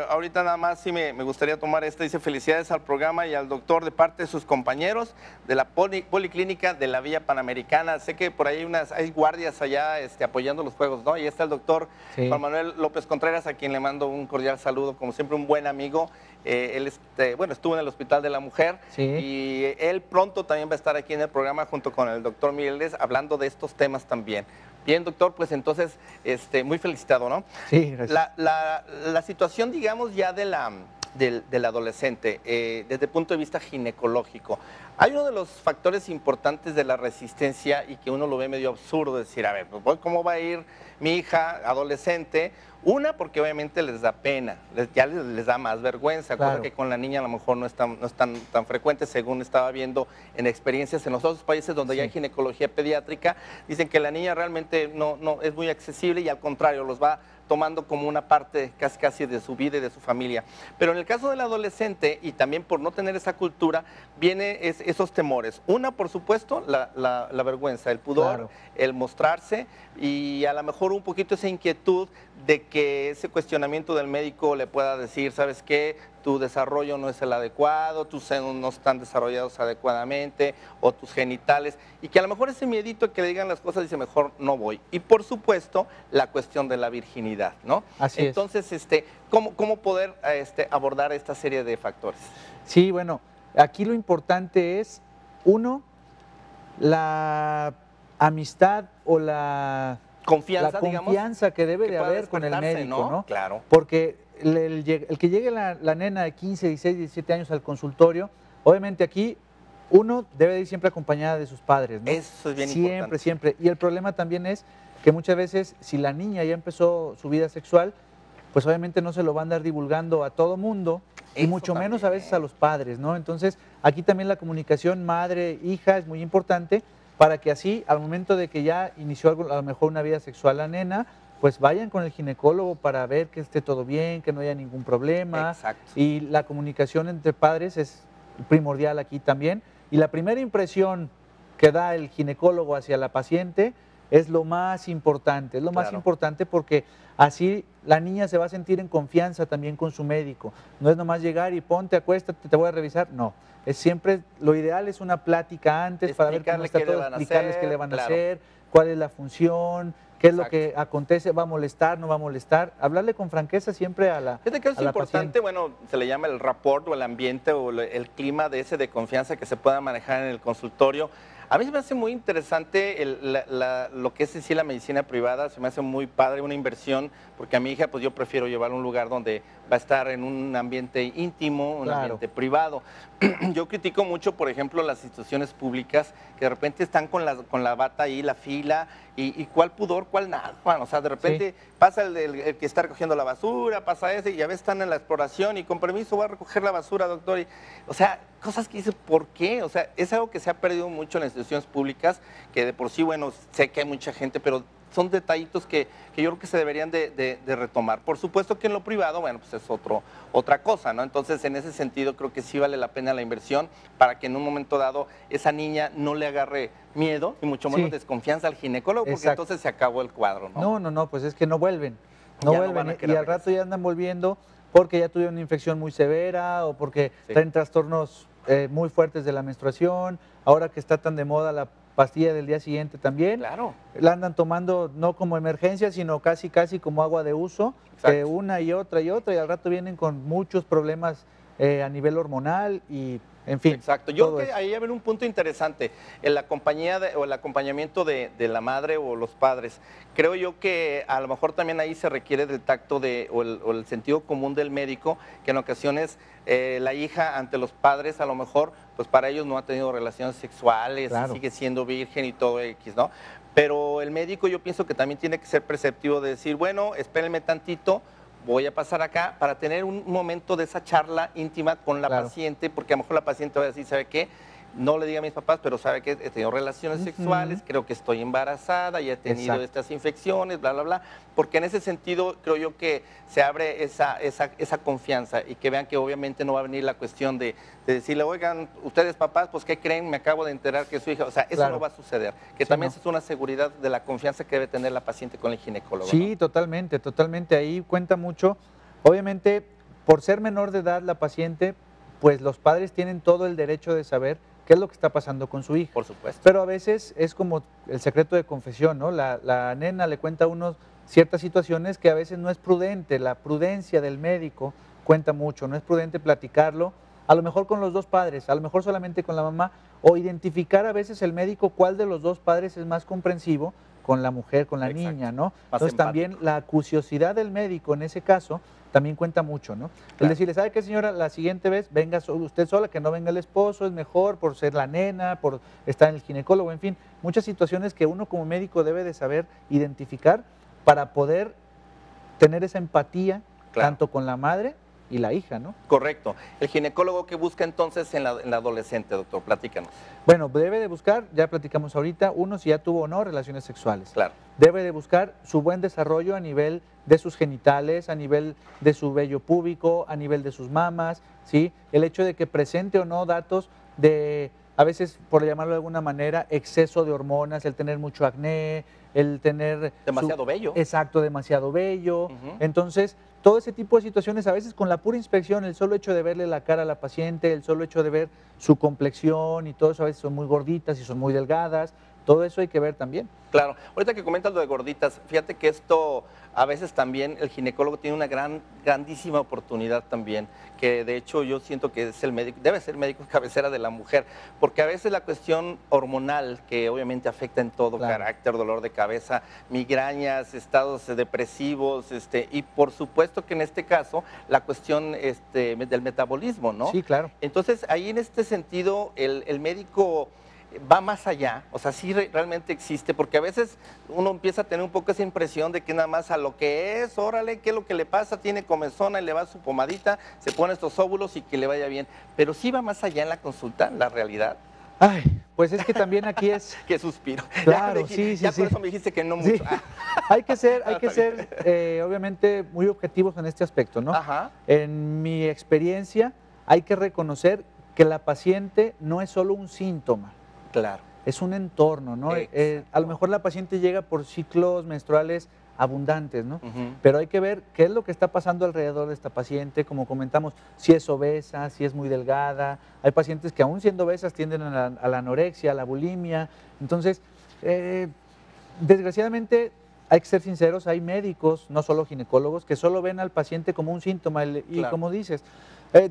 ahorita nada más sí me gustaría tomar dice felicidades al programa y al doctor de parte de sus compañeros de la Policlínica de la Villa Panamericana. Sé que por ahí hay guardias allá apoyando los juegos, ¿no? Y está el doctor Sí. Juan Manuel López Contreras, a quien le mando un cordial saludo, como siempre un buen amigo. Él estuvo en el Hospital de la Mujer Sí. y él pronto también va a estar aquí en el programa junto con el doctor Migueles hablando de estos temas también. Bien, doctor, pues entonces, muy felicitado, ¿no? Sí, gracias. La situación, digamos, ya del adolescente, desde el punto de vista ginecológico, hay uno de los factores importantes de la resistencia y que uno lo ve medio absurdo, decir, a ver, pues, ¿cómo va a ir mi hija adolescente? Una, porque obviamente les da pena, ya les da más vergüenza, Claro. cosa que con la niña a lo mejor no es tan frecuente, según estaba viendo en experiencias en los otros países donde ya hay Sí. ginecología pediátrica, dicen que la niña realmente no es muy accesible y al contrario, los va tomando como una parte casi de su vida y de su familia. Pero en el caso del adolescente, y también por no tener esa cultura, viene esos temores. Una, por supuesto, la vergüenza, el pudor, Claro. el mostrarse y a lo mejor un poquito esa inquietud de que ese cuestionamiento del médico le pueda decir, ¿sabes qué? Tu desarrollo no es el adecuado, tus senos no están desarrollados adecuadamente o tus genitales, y que a lo mejor ese miedito que le digan las cosas dice, mejor no voy. Y por supuesto, la cuestión de la virginidad, ¿no? Así es. Entonces, ¿cómo poder abordar esta serie de factores? Sí, bueno, aquí lo importante es, uno, la amistad o la Confianza, digamos, confianza que debe de pueda haber con el despertarse, médico, ¿no? Claro. Porque el que llegue la nena de 15, 16, 17 años al consultorio, obviamente aquí uno debe de ir siempre acompañada de sus padres, ¿no? Eso es bien siempre, importante. Siempre. Y el problema también es que muchas veces si la niña ya empezó su vida sexual, pues obviamente no se lo va a andar divulgando a todo mundo y Eso mucho menos a también. veces a los padres, ¿no? Entonces, aquí también la comunicación madre-hija es muy importante para que así, al momento de que ya inició a lo mejor una vida sexual la nena, pues vayan con el ginecólogo para ver que esté todo bien, que no haya ningún problema. Exacto. Y la comunicación entre padres es primordial aquí también. Y la primera impresión que da el ginecólogo hacia la paciente es lo más importante, es lo más Claro. importante porque así la niña se va a sentir en confianza también con su médico. No es nomás llegar y ponte, acuéstate, te voy a revisar, no. Es siempre, lo ideal es una plática antes para ver cómo Explicarle está qué le todo, van a explicarles qué le hacer, van a claro. hacer, cuál es la función, qué es lo Exacto. que acontece, va a molestar, no va a molestar. Hablarle con franqueza siempre a la, Fíjate que es a la importante, paciente. bueno, se le llama el rapport o el ambiente o el clima de ese de confianza que se pueda manejar en el consultorio. A mí se me hace muy interesante lo que es en sí la medicina privada, se me hace muy padre, una inversión, porque a mi hija pues yo prefiero llevarla a un lugar donde va a estar en un ambiente íntimo, un Claro. ambiente privado. Yo critico mucho, por ejemplo, las instituciones públicas que de repente están con la bata ahí, la fila, y cuál pudor, cuál nada. Bueno, o sea, de repente pasa el que está recogiendo la basura, pasa ese, y a veces están en la exploración y con permiso voy a recoger la basura, doctor. O sea, cosas que dices, ¿por qué? O sea, es algo que se ha perdido mucho en las instituciones públicas, que de por sí, bueno, sé que hay mucha gente, pero son detallitos que yo creo que se deberían de retomar. Por supuesto que en lo privado, bueno, pues es otra cosa, ¿no? Entonces, en ese sentido, creo que sí vale la pena la inversión para que en un momento dado esa niña no le agarre miedo y mucho menos Sí. desconfianza al ginecólogo, porque Exacto. entonces se acabó el cuadro, ¿no? No, no, no, pues es que no vuelven. Ya No no vuelven van a y querer al rato regresar. ya andan volviendo porque ya tuvieron una infección muy severa o porque Sí. traen trastornos muy fuertes de la menstruación. Ahora que está tan de moda la pastilla del día siguiente también. Claro. La andan tomando no como emergencia, sino casi como agua de uso, Exacto. una y otra y al rato vienen con muchos problemas a nivel hormonal y en fin. Exacto. Yo todo creo que eso. ahí hay un punto interesante, en la compañía o el acompañamiento de la madre o los padres. Creo yo que a lo mejor también ahí se requiere del tacto o el sentido común del médico, que en ocasiones la hija ante los padres a lo mejor, pues para ellos no ha tenido relaciones sexuales, Claro. sigue siendo virgen y todo X, ¿no? Pero el médico yo pienso que también tiene que ser perceptivo de decir, bueno, espérenme tantito, voy a pasar acá para tener un momento de esa charla íntima con la Claro. paciente, porque a lo mejor la paciente va a decir, ¿sabe qué? No le diga a mis papás, pero sabe que he tenido relaciones sexuales, creo que estoy embarazada y he tenido Exacto. estas infecciones, bla, bla, bla. Porque en ese sentido creo yo que se abre esa confianza y que vean que obviamente no va a venir la cuestión de decirle, oigan, ustedes papás, pues ¿qué creen? Me acabo de enterar que su hija, o sea, eso Claro. no va a suceder. Que Sí, también no. es una seguridad de la confianza que debe tener la paciente con el ginecólogo. Sí, ¿no? totalmente, totalmente. Ahí cuenta mucho. Obviamente, por ser menor de edad la paciente, pues los padres tienen todo el derecho de saber qué es lo que está pasando con su hija. Por supuesto. Pero a veces es como el secreto de confesión, ¿no? La nena le cuenta a uno ciertas situaciones que a veces no es prudente. La prudencia del médico cuenta mucho. No es prudente platicarlo, a lo mejor con los dos padres, a lo mejor solamente con la mamá, o identificar a veces el médico cuál de los dos padres es más comprensivo con la mujer, con la Exacto. niña, ¿no? Más Entonces también la acuciosidad del médico en ese caso también cuenta mucho, ¿no? El Claro. decirle, ¿sabe qué, señora? La siguiente vez venga usted sola, que no venga el esposo, es mejor por ser la nena, por estar en el ginecólogo, en fin, muchas situaciones que uno como médico debe de saber identificar para poder tener esa empatía Claro. tanto con la madre y la hija, ¿no? Correcto. El ginecólogo que busca entonces en la adolescente, doctor, platícanos. Bueno, debe de buscar, ya platicamos ahorita, uno si ya tuvo o no relaciones sexuales. Claro. Debe de buscar su buen desarrollo a nivel de sus genitales, a nivel de su vello púbico, a nivel de sus mamas, ¿sí? El hecho de que presente o no datos de, a veces, por llamarlo de alguna manera, exceso de hormonas, el tener mucho acné, el tener... Demasiado vello. Exacto, demasiado vello. Ujú. Entonces, todo ese tipo de situaciones, a veces con la pura inspección, el solo hecho de verle la cara a la paciente, el solo hecho de ver su complexión y todo eso, a veces son muy gorditas y son muy delgadas, todo eso hay que ver también. Claro. Ahorita que comentas lo de gorditas, fíjate que esto a veces también el ginecólogo tiene una grandísima oportunidad también, que de hecho yo siento que es el médico, debe ser el médico cabecera de la mujer, porque a veces la cuestión hormonal, que obviamente afecta en todo, Claro. carácter, dolor de cabeza, migrañas, estados depresivos, y por supuesto que en este caso la cuestión del metabolismo, ¿no? Sí, claro. Entonces, ahí en este sentido, el médico va más allá, o sea, sí realmente existe, porque a veces uno empieza a tener un poco esa impresión de que nada más a lo que es, órale, qué es lo que le pasa, tiene comezona y le va su pomadita, se pone estos óvulos y que le vaya bien, pero sí va más allá en la consulta, la realidad. Ay, pues es que también aquí es... Qué suspiro. Claro, Ya sí, ya sí, por sí. eso me dijiste que no Sí. mucho. Hay que ser, Está bien. obviamente, muy objetivos en este aspecto, ¿no? Ajá. En mi experiencia, hay que reconocer que la paciente no es solo un síntoma. Claro. es un entorno, ¿no? A lo mejor la paciente llega por ciclos menstruales abundantes, ¿no? Pero hay que ver qué es lo que está pasando alrededor de esta paciente, como comentamos, si es obesa, si es muy delgada. Hay pacientes que aún siendo obesas tienden a la anorexia, a la bulimia. Entonces, desgraciadamente, hay que ser sinceros, hay médicos, no solo ginecólogos, que solo ven al paciente como un síntoma y Claro. como dices,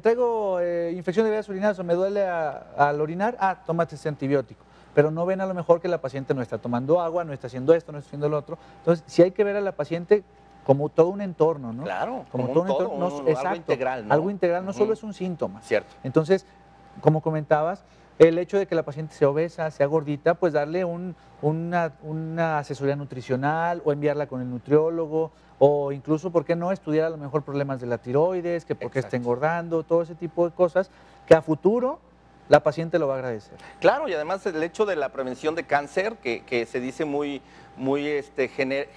traigo infección de vías urinarias o me duele al orinar, tómate ese antibiótico. Pero no ven a lo mejor que la paciente no está tomando agua, no está haciendo esto, no está haciendo lo otro. Entonces, sí hay que ver a la paciente como todo un entorno, ¿no? Claro, como un todo un todo, entorno, algo exacto, integral, ¿no? algo integral, no solo es un síntoma. Cierto. Entonces, como comentabas, el hecho de que la paciente sea obesa, sea gordita, pues darle una asesoría nutricional o enviarla con el nutriólogo o incluso, ¿por qué no?, estudiar a lo mejor problemas de la tiroides, que por qué está engordando, todo ese tipo de cosas que a futuro la paciente lo va a agradecer. Claro, y además el hecho de la prevención de cáncer, que se dice muy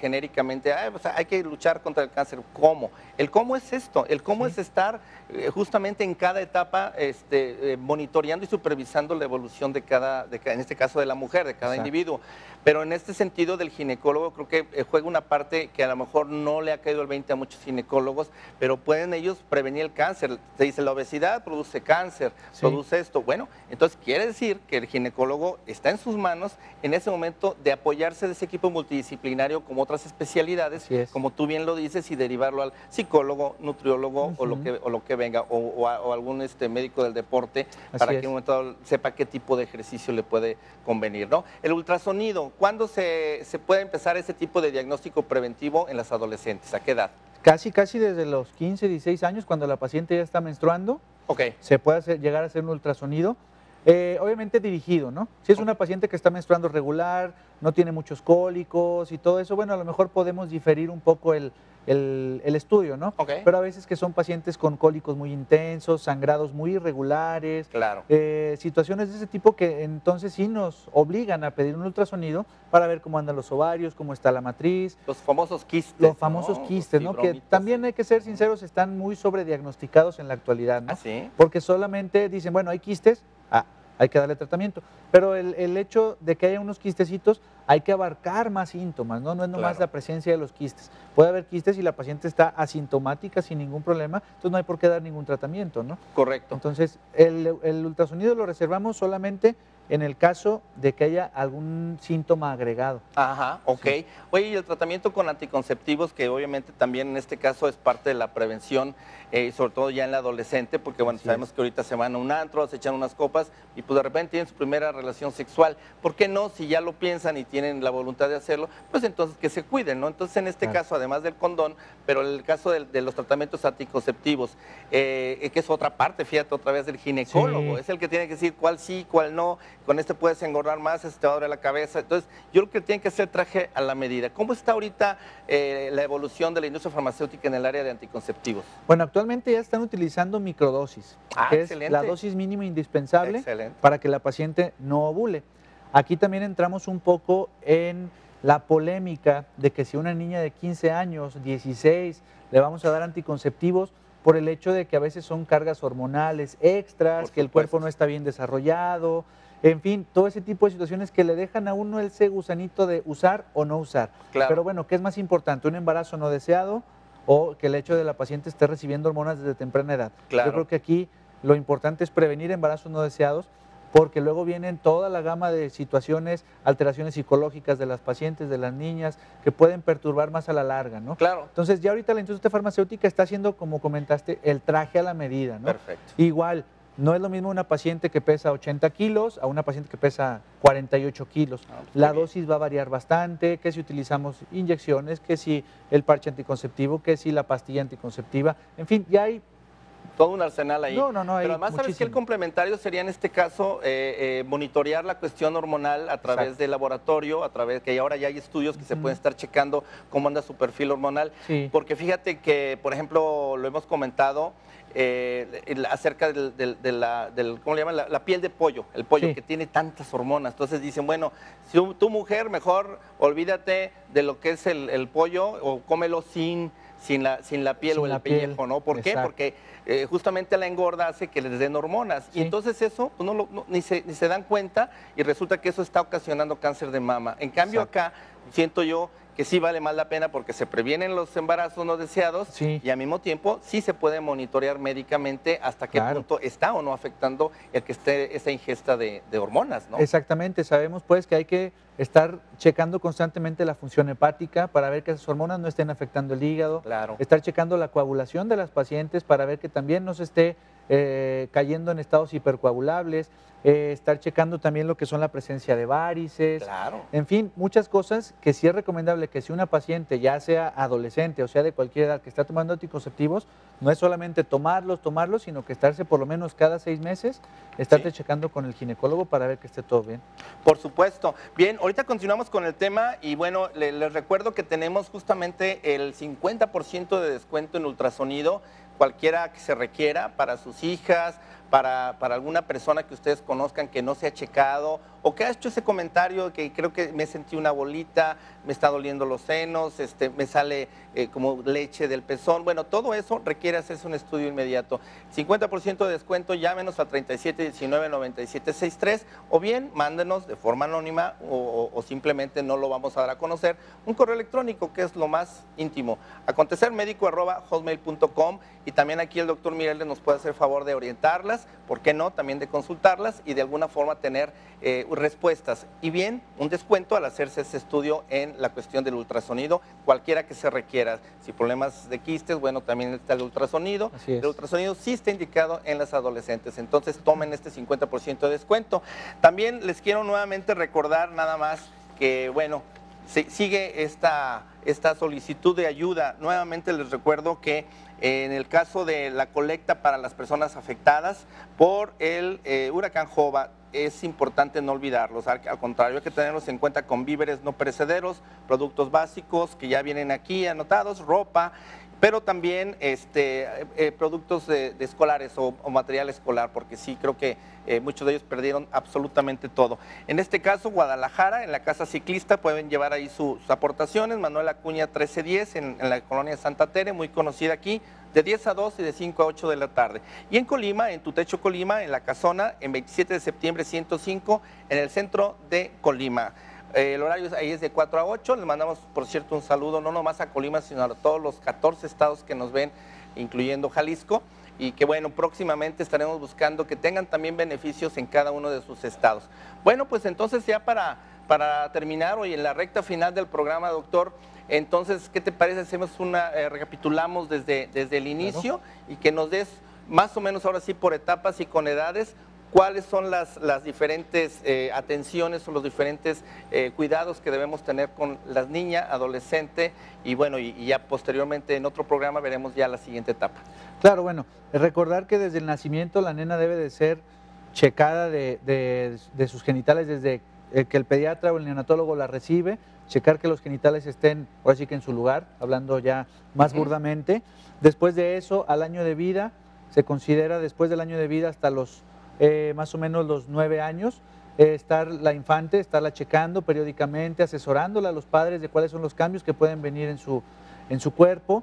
genéricamente, pues hay que luchar contra el cáncer. ¿Cómo? El cómo es esto, el cómo es estar justamente en cada etapa monitoreando y supervisando la evolución de cada, en este caso de la mujer, de cada individuo. Pero en este sentido del ginecólogo creo que juega una parte que a lo mejor no le ha caído el 20 a muchos ginecólogos, pero pueden ellos prevenir el cáncer. Se dice la obesidad produce cáncer, produce esto. Bueno, entonces quiere decir que el ginecólogo está en sus manos en ese momento de apoyarse de ese equipo multidisciplinario como otras especialidades, como tú bien lo dices, y derivarlo al psicólogo, nutriólogo o lo que venga, o algún médico del deporte, para que en un momento dado sepa qué tipo de ejercicio le puede convenir, ¿no? El ultrasonido, ¿cuándo se puede empezar ese tipo de diagnóstico preventivo en las adolescentes? ¿A qué edad? Casi desde los 15, 16 años, cuando la paciente ya está menstruando, se puede llegar a hacer un ultrasonido. Obviamente dirigido, ¿no? Si es una paciente que está menstruando regular, no tiene muchos cólicos y todo eso, bueno, a lo mejor podemos diferir un poco el estudio, ¿no? Pero a veces que son pacientes con cólicos muy intensos, sangrados muy irregulares, situaciones de ese tipo que entonces sí nos obligan a pedir un ultrasonido para ver cómo andan los ovarios, cómo está la matriz. Los famosos quistes. Los famosos quistes, ¿no? Que también hay que ser sinceros, están muy sobrediagnosticados en la actualidad, ¿no? Porque solamente dicen, bueno, hay quistes, hay que darle tratamiento. Pero el hecho de que haya unos quistecitos, hay que abarcar más síntomas, ¿no? No es nomás la presencia de los quistes. Puede haber quistes y la paciente está asintomática sin ningún problema, entonces no hay por qué dar ningún tratamiento, ¿no? Correcto. Entonces, el ultrasonido lo reservamos solamente en el caso de que haya algún síntoma agregado. Ajá, ok. Sí. Oye, y el tratamiento con anticonceptivos, que obviamente también en este caso es parte de la prevención, sobre todo ya en la adolescente, porque bueno, sabemos que ahorita se van a un antro, se echan unas copas y pues de repente tienen su primera relación sexual. ¿Por qué no? Si ya lo piensan y tienen la voluntad de hacerlo, pues entonces que se cuiden, ¿no? Entonces en este caso, además del condón, pero el caso de los tratamientos anticonceptivos, que es otra parte, fíjate, otra vez del ginecólogo, es el que tiene que decir cuál sí, cuál no, con este puedes engordar más, este te va a doler la cabeza. Entonces, yo creo que tienen que hacer traje a la medida. ¿Cómo está ahorita la evolución de la industria farmacéutica en el área de anticonceptivos? Bueno, actualmente ya están utilizando microdosis, que es la dosis mínima indispensable para que la paciente no ovule. Aquí también entramos un poco en la polémica de que si una niña de 15 años, 16, le vamos a dar anticonceptivos por el hecho de que a veces son cargas hormonales extras, que el cuerpo no está bien desarrollado, en fin, todo ese tipo de situaciones que le dejan a uno ese gusanito de usar o no usar. Pero bueno, ¿qué es más importante? ¿Un embarazo no deseado o que el hecho de la paciente esté recibiendo hormonas desde temprana edad? Yo creo que aquí lo importante es prevenir embarazos no deseados, porque luego vienen toda la gama de situaciones, alteraciones psicológicas de las pacientes, de las niñas, que pueden perturbar más a la larga, ¿no? Entonces ya ahorita la industria farmacéutica está haciendo, como comentaste, el traje a la medida, ¿no? Igual, no es lo mismo una paciente que pesa 80 kilos a una paciente que pesa 48 kilos. La dosis va a variar bastante, que si utilizamos inyecciones, que si el parche anticonceptivo, que si la pastilla anticonceptiva, en fin, ya hay todo un arsenal ahí. Pero además, ¿sabes qué? El complementario sería en este caso monitorear la cuestión hormonal a través del laboratorio, a través que ahora ya hay estudios que se pueden estar checando cómo anda su perfil hormonal. Porque fíjate que, por ejemplo, lo hemos comentado acerca del ¿cómo le llaman? La piel de pollo, el pollo que tiene tantas hormonas. Entonces dicen, bueno, si tu mujer, mejor olvídate de lo que es el pollo o cómelo sin sin la piel Sin o el la piel, pellejo, ¿no? ¿Por qué? exacto. Porque justamente la engorda hace que les den hormonas. Sí. Y entonces eso pues, ni se dan cuenta y resulta que eso está ocasionando cáncer de mama. En cambio Exacto. acá siento yo que sí vale más la pena porque se previenen los embarazos no deseados Sí. y al mismo tiempo sí se puede monitorear médicamente hasta qué Claro. punto está o no afectando el que esté esa ingesta de hormonas, ¿no? Exactamente, sabemos pues que hay que estar checando constantemente la función hepática para ver que esas hormonas no estén afectando el hígado, Claro. estar checando la coagulación de las pacientes para ver que también no se esté cayendo en estados hipercoagulables, estar checando también lo que son la presencia de varices, Claro. en fin, muchas cosas que sí es recomendable que si una paciente ya sea adolescente o sea de cualquier edad que está tomando anticonceptivos, no es solamente tomarlos, sino que estarse por lo menos cada 6 meses, estarte Sí. checando con el ginecólogo para ver que esté todo bien. Por supuesto. Bien, ahorita continuamos con el tema y bueno, les recuerdo que tenemos justamente el 50% de descuento en ultrasonido, cualquiera que se requiera para sus hijas, para alguna persona que ustedes conozcan que no se ha checado o que ha hecho ese comentario que creo que me sentí una bolita, me está doliendo los senos, me sale como leche del pezón. Bueno, todo eso requiere hacerse un estudio inmediato. 50% de descuento, llámenos al 3719-9763 o bien mándenos de forma anónima o simplemente no lo vamos a dar a conocer, un correo electrónico que es lo más íntimo, acontecermedico@hotmail.com y también aquí el doctor Mireles nos puede hacer favor de orientarlas, ¿por qué no? También de consultarlas y de alguna forma tener respuestas y bien un descuento al hacerse ese estudio en la cuestión del ultrasonido, cualquiera que se requiera. Si problemas de quistes, bueno, también está el ultrasonido. Así es. El ultrasonido sí está indicado en las adolescentes, entonces tomen este 50% de descuento. También les quiero nuevamente recordar nada más que, bueno, sigue esta solicitud de ayuda. Nuevamente les recuerdo que en el caso de la colecta para las personas afectadas por el huracán Jova, es importante no olvidarlos, al contrario, hay que tenerlos en cuenta con víveres no perecederos, productos básicos que ya vienen aquí anotados, ropa, pero también productos de escolares o material escolar, porque sí creo que muchos de ellos perdieron absolutamente todo. En este caso, Guadalajara, en la Casa Ciclista, pueden llevar ahí sus aportaciones, Manuel Acuña 1310, en la colonia Santa Tere, muy conocida aquí, de 10 a 2 y de 5 a 8 de la tarde. Y en Colima, en Tu Techo Colima, en La Casona, en 27 de septiembre 105, en el centro de Colima. El horario ahí es de 4 a 8, les mandamos, por cierto, un saludo no nomás a Colima, sino a todos los 14 estados que nos ven, incluyendo Jalisco, y que bueno, próximamente estaremos buscando que tengan también beneficios en cada uno de sus estados. Bueno, pues entonces ya para terminar hoy en la recta final del programa, doctor, entonces, ¿qué te parece? Hacemos recapitulamos desde el inicio y que nos des más o menos ahora sí por etapas y con edades, cuáles son las diferentes atenciones o los diferentes cuidados que debemos tener con las niñas, adolescentes y bueno, y ya posteriormente en otro programa veremos ya la siguiente etapa. Claro, bueno, recordar que desde el nacimiento la nena debe de ser checada de sus genitales desde que el pediatra o el neonatólogo la recibe, checar que los genitales estén, ahora sí que en su lugar, hablando ya más burdamente. Después de eso, al año de vida, se considera después del año de vida hasta los más o menos los 9 años, estar la infante, estarla checando periódicamente, asesorándola a los padres de cuáles son los cambios que pueden venir en su cuerpo,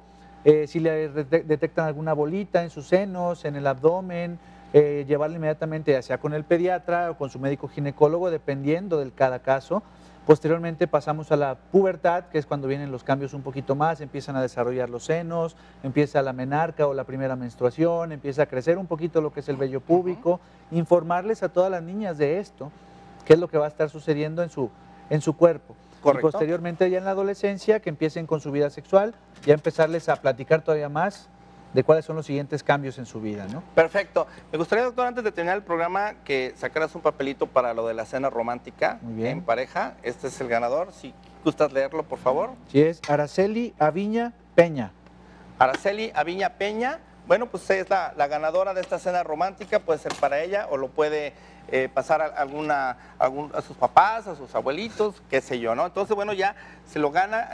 si le detectan alguna bolita en sus senos, en el abdomen, llevarla inmediatamente ya sea con el pediatra o con su médico ginecólogo, dependiendo del cada caso. Posteriormente pasamos a la pubertad, que es cuando vienen los cambios un poquito más, empiezan a desarrollar los senos, empieza la menarca o la primera menstruación, empieza a crecer un poquito lo que es el vello púbico, informarles a todas las niñas de esto, qué es lo que va a estar sucediendo en su cuerpo. Correcto. Y posteriormente ya en la adolescencia, que empiecen con su vida sexual, ya empezarles a platicar todavía más de cuáles son los siguientes cambios en su vida, ¿no? Perfecto. Me gustaría, doctor, antes de terminar el programa, que sacaras un papelito para lo de la cena romántica en pareja. Este es el ganador. Si gustas leerlo, por favor. Sí, es Araceli Aviña Peña. Araceli Aviña Peña. Bueno, pues es la ganadora de esta cena romántica, puede ser para ella o lo puede pasar a sus papás, a sus abuelitos, qué sé yo, ¿no? Entonces, bueno, ya se lo gana,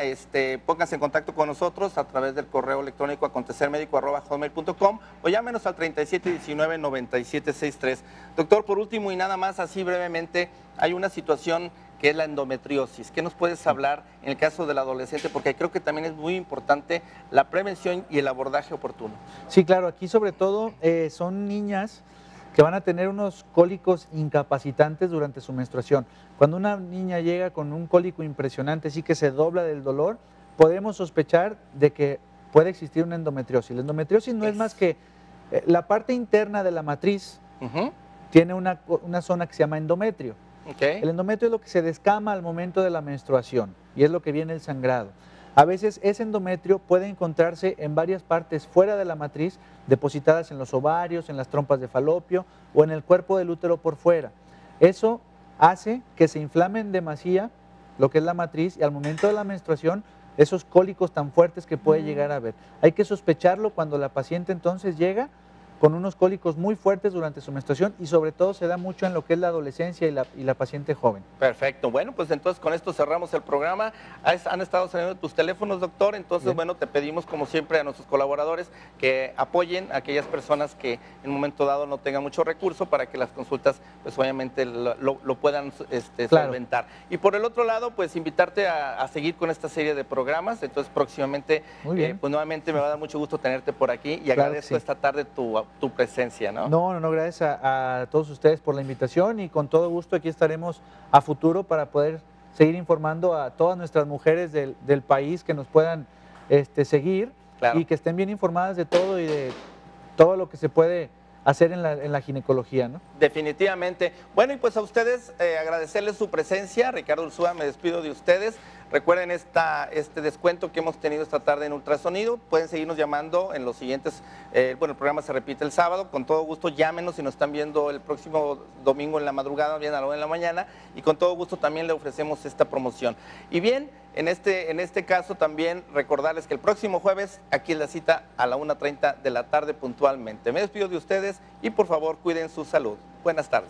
pónganse en contacto con nosotros a través del correo electrónico acontecermedico@hotmail.com o llámenos al 3719-9763. Doctor, por último y nada más, así brevemente, hay una situación que es la endometriosis. ¿Qué nos puedes hablar en el caso del adolescente? Porque creo que también es muy importante la prevención y el abordaje oportuno. Sí, claro, aquí sobre todo son niñas que van a tener unos cólicos incapacitantes durante su menstruación. Cuando una niña llega con un cólico impresionante, sí que se dobla del dolor, podemos sospechar de que puede existir una endometriosis. La endometriosis no es más que la parte interna de la matriz, tiene una zona que se llama endometrio. Okay. El endometrio es lo que se descama al momento de la menstruación y es lo que viene el sangrado. A veces ese endometrio puede encontrarse en varias partes fuera de la matriz, depositadas en los ovarios, en las trompas de falopio o en el cuerpo del útero por fuera. Eso hace que se inflame en demasía lo que es la matriz y al momento de la menstruación esos cólicos tan fuertes que puede llegar a haber. Hay que sospecharlo cuando la paciente entonces llega con unos cólicos muy fuertes durante su menstruación y sobre todo se da mucho en lo que es la adolescencia y la paciente joven. Perfecto, bueno, pues entonces con esto cerramos el programa. Han estado saliendo tus teléfonos, doctor, entonces bien. Bueno, te pedimos como siempre a nuestros colaboradores que apoyen a aquellas personas que en un momento dado no tengan mucho recurso para que las consultas pues obviamente lo puedan claro. solventar. Y por el otro lado, pues invitarte a seguir con esta serie de programas, entonces próximamente pues nuevamente me va a dar mucho gusto tenerte por aquí y agradezco esta tarde tu presencia, ¿no? No, gracias a todos ustedes por la invitación y con todo gusto aquí estaremos a futuro para poder seguir informando a todas nuestras mujeres del país que nos puedan seguir y que estén bien informadas de todo y de todo lo que se puede hacer en la ginecología, ¿no? Definitivamente. Bueno, y pues a ustedes agradecerles su presencia. Ricardo Ursúa, me despido de ustedes. Recuerden este descuento que hemos tenido esta tarde en Ultrasonido. Pueden seguirnos llamando en los siguientes, bueno, el programa se repite el sábado. Con todo gusto llámenos si nos están viendo el próximo domingo en la madrugada, bien a la 1 de la mañana. Y con todo gusto también le ofrecemos esta promoción. Y bien, en este caso también recordarles que el próximo jueves aquí es la cita a la 1:30 de la tarde puntualmente. Me despido de ustedes y por favor cuiden su salud. Buenas tardes.